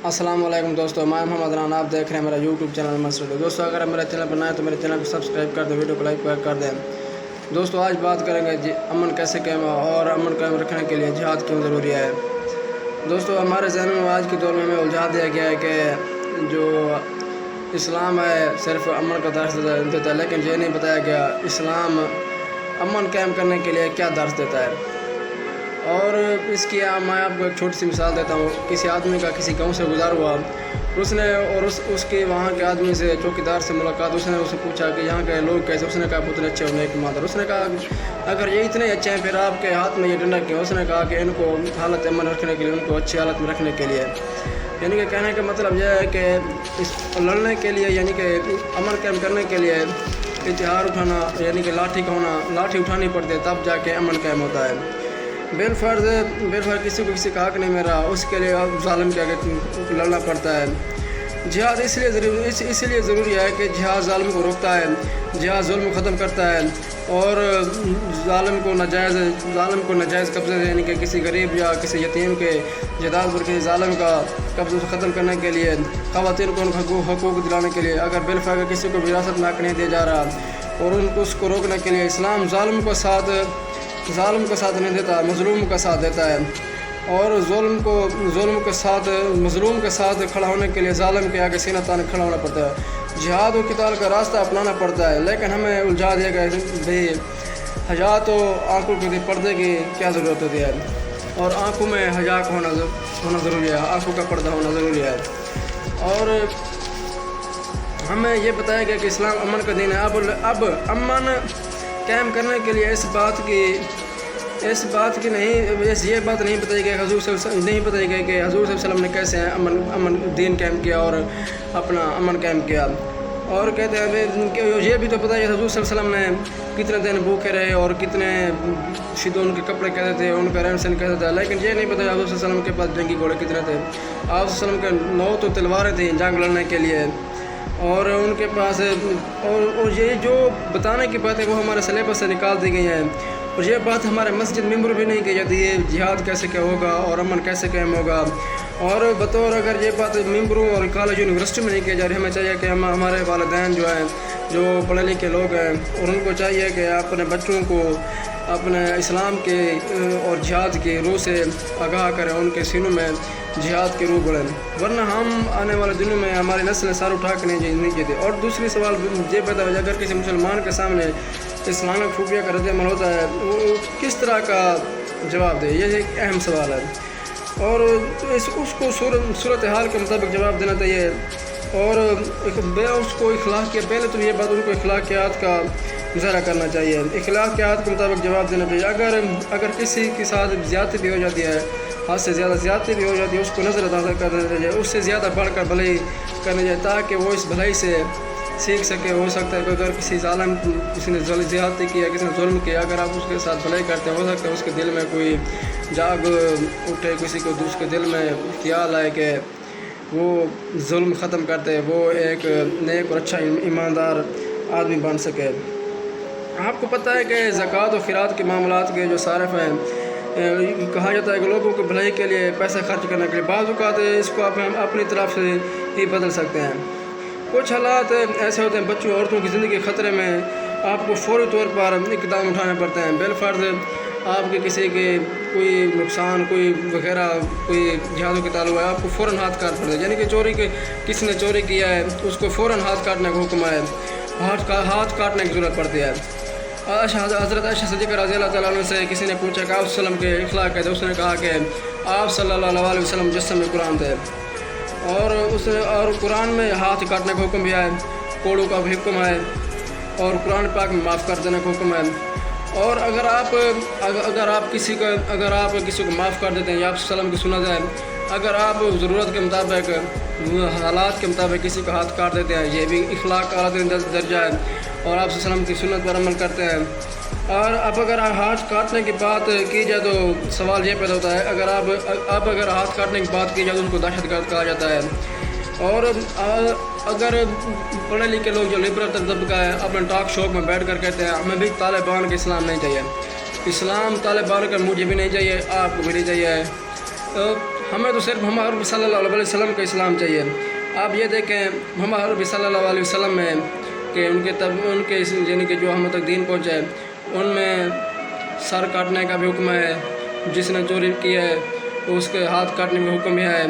अस्सलाम वालेकुम दोस्तों, मैं मोहम्मद राना, आप देख रहे हैं मेरा यूट्यूब चैनल मसरूद। दोस्तों, अगर आप मेरे चैनल पर नए हैं तो मेरे चैनल को सब्सक्राइब कर दें, वीडियो को लाइक कर दें। दोस्तों, आज बात करेंगे अमन कैसे कायम और अमन कायम रखने के लिए जिहाद क्यों ज़रूरी है। दोस्तों, हमारे जहन में आज के दौर में हमें उलझा दिया गया है कि जो इस्लाम है सिर्फ अमन का दर्स देता है, लेकिन ये नहीं बताया गया इस्लाम अमन कायम करने के लिए क्या दर्स देता है। और इसकी मैं आपको एक छोटी सी मिसाल देता हूँ। किसी आदमी का किसी गांव से गुजार हुआ, उसने और उसके वहाँ के आदमी से, चौकीदार से मुलाकात, उसने उससे पूछा कि यहाँ के लोग कैसे। उसने कहा पुतले अच्छे होने की मादर। उसने कहा अगर ये इतने अच्छे हैं फिर आपके हाथ में ये डंडा क्यों। उसने कहा कि इनको हालत अमन रखने के लिए, उनको अच्छी हालत में रखने के लिए। यानी कि कहने का मतलब यह है कि इस लड़ने के लिए, यानी कि अमन कायम करने के लिए इतिहार उठाना, यानी कि लाठी उठानी पड़ती है, तब जाके अमन कायम होता है। बेलफर्ज किसी को किसी का हक नहीं मेरा, उसके लिए ज़ालिम के आगे लड़ना पड़ता है। जिहाद इसलिए ज़रूरी है कि जिहाद ज़ालिम को रोकता है, जिहाद जुल्म ख़त्म करता है और ज़ालिम को नाजायज़ कब्ज़े से, यानी कि किसी गरीब या किसी यतीम के जायदाद पर किसी ज़ालिम का कब्ज़े से ख़त्म करने के लिए, ख़वातीन को उनके हकूक़ दिलाने के लिए। अगर बेलफर्ज किसी को विरासत में हक नहीं दिया जा रहा और उनको उसको रोकने के लिए इस्लाम ज़ालिम का साथ नहीं देता, मज़लूम का साथ देता है। और ज़ुल्म के साथ मज़लूम के साथ खड़ा होने के लिए ज़ालिम के आगे सीना तान खड़ा होना पड़ता है। जिहाद और क़िताल का रास्ता अपनाना पड़ता है, लेकिन हमें उलझा दिया गया भाई हया तो आँखों के पर्दे की क्या ज़रूरत होती है, और आँखों में हया होना ज़रूरी है, आँखों का पर्दा होना ज़रूरी है। और हमें ये बताया गया कि इस्लाम अमन का दीन है। अब अमन कायम करने के लिए इस बात की नहीं, ये बात नहीं बताई गई कि हज़ूर सल्लल्लाहु अलैहि वसल्लम ने कैसे अमन दीन कायम किया और अपना अमन कायम किया। और कहते हैं कि ये भी तो पता है हज़ूर सल्लल्लाहु अलैहि वसल्लम ने कितने दिन भूखे रहे और कितने शिद उनके कपड़े कैसे थे, उनका रहन सहन कैसा था। लेकिन ये नहीं पता हज़ूर सल्लल्लाहु अलैहि वसल्लम के पास जंगी घोड़े कितने थे। आप वसल्लम के 9 तो तलवारें थीं जंग लड़ने के लिए, और उनके पास और ये जो बताने की बात है वो हमारे सिलेबस से निकाल दी गई हैं। और ये बात हमारे मस्जिद मिंबर भी नहीं की जाती है, जिहाद कैसे क्या होगा और अमन कैसे कायम होगा। और बतौर अगर ये बात मिंबरों और कॉलेज यूनिवर्सिटी में नहीं की जा रही, हमें चाहिए कि हमारे वालिदैन जो हैं, जो पढ़े लिखे लोग हैं, और उनको चाहिए कि अपने बच्चों को अपने इस्लाम के और जिहाद के रूह से आगाह करें, उनके सीनों में जिहाद के रूह बढ़ें, वरना हम आने वाले दिनों में हमारी नस्ल सार उठा के नहीं जीते। और दूसरी सवाल ये पैदा हो जाए, अगर किसी मुसलमान के सामने इस्लामिक खुफिया का रद्द-ए-अमल होता है, वो किस तरह का जवाब दे, ये एक अहम सवाल है। और उसको सूरत हाल के मुताबिक जवाब देना चाहिए। और उसको इखलाकियात, पहले तो ये बात उनको इखलाकियात का मुज़ाहरा करना चाहिए, इखलाकियात के मुताबिक जवाब देना चाहिए। अगर किसी के साथ ज़्यादती भी हो जाती है, हद से ज़्यादा ज़्यादती भी हो जाती है, उसको नज़रअंदाज कर देना चाहिए, उससे ज़्यादा बढ़कर भलाई करनी चाहिए, ताकि वो इस भलाई से सीख सके। हो सकता है कि अगर किसी ज़ालिम, किसी ने ज़्यादती किया, किसी ने जुल्म किया, अगर आप उसके साथ भलाई करते हैं, हो सकता है उसके दिल में कोई जाग उठे, किसी को उसके दिल में ख्याल आए कि वो जुल्म ख़त्म करते, वो एक नेक और अच्छा ईमानदार आदमी बन सके। आपको पता है कि ज़कात और खिरात के मामलात के जो सारिफ़ हैं, कहा जाता है कि लोगों की भलाई के लिए पैसा खर्च करने के लिए बाज़ औक़ात इसको आप अपनी तरफ से ही बदल सकते हैं। कुछ हालात ऐसे होते हैं, बच्चों औरतों की ज़िंदगी ख़तरे में, आपको फ़ौरी तौर पर इक़दाम उठाने पड़ते हैं। बेलफ़र्ज़ आपके किसी के कोई नुकसान, कोई वगैरह, कोई जिहाद के ताल्लुक़ है, आपको फ़ौरन हाथ काट पड़ता है। यानी कि किसी ने चोरी किया है, उसको फ़ौरन हाथ काटने का हुक्म है, हाथ काटने की ज़रूरत पड़ती है। हज़रत आयशा सिद्दीक़ा रज़ियल्लाहु तआला अन्हा से किसी ने पूछा कि आप सल्लम के इखलाक कहते, उसने कहा कि आप सल्लल्लाहु अलैहि वसल्लम जिस्म कुरान थे, और कुरान में हाथ काटने का हुक्म भी है, कोड़ों का भी हुक्म है, और कुरान पाक में माफ़ कर देने का हुक्म है। और अगर आप किसी को माफ़ कर देते हैं या आप सल्लम की सुना जाए, अगर आप ज़रूरत के मुताबिक, हालात के मुताबिक किसी का हाथ काट देते हैं, ये भी इखलाक का आला दर्जा है, और आप सल्लम की सुन्नत पर अमल करते हैं। और अब अगर हाथ काटने की बात की जाए तो सवाल ये पैदा होता है, अगर हाथ काटने की बात की जाए तो उसको दहशतगर्द कहा जाता है। और अगर पढ़े लिखे लोग जो लिबरल तबका है, अपने टॉक शो में बैठ कर कहते हैं हमें भी तालिबान का इस्लाम नहीं चाहिए, इस्लाम तालिबान का मुझे भी नहीं चाहिए, आपको भी नहीं चाहिए, ہمیں تو صرف محمد عربی صلی اللہ علیہ وسلم کا اسلام چاہیے۔ آپ یہ دیکھیں محمد عربی صلی اللہ علیہ وسلم میں کہ ان کے یعنی کہ جو ہم تک دین پہنچے ان میں سر کاٹنے کا بھی حکم ہے، جس نے چوری کی ہے اس کے ہاتھ کاٹنے کا حکم بھی ہے،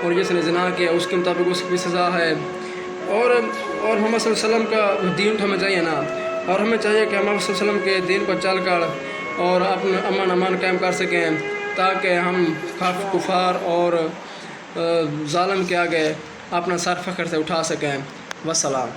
اور جس نے زنا کیا اس کے مطابق اس کی بھی سزا ہے۔ اور محمد صلی اللہ علیہ وسلم کا دین تو ہمیں چاہیے نا، اور ہمیں چاہیے کہ محمد صلی اللہ علیہ وسلم کے دین پر چل کر اور اپنا امان قائم کر سکیں، تاکہ ہم کفار اور ظالم کے آگے اپنا سر فخر سے اٹھا سکیں۔ والسلام۔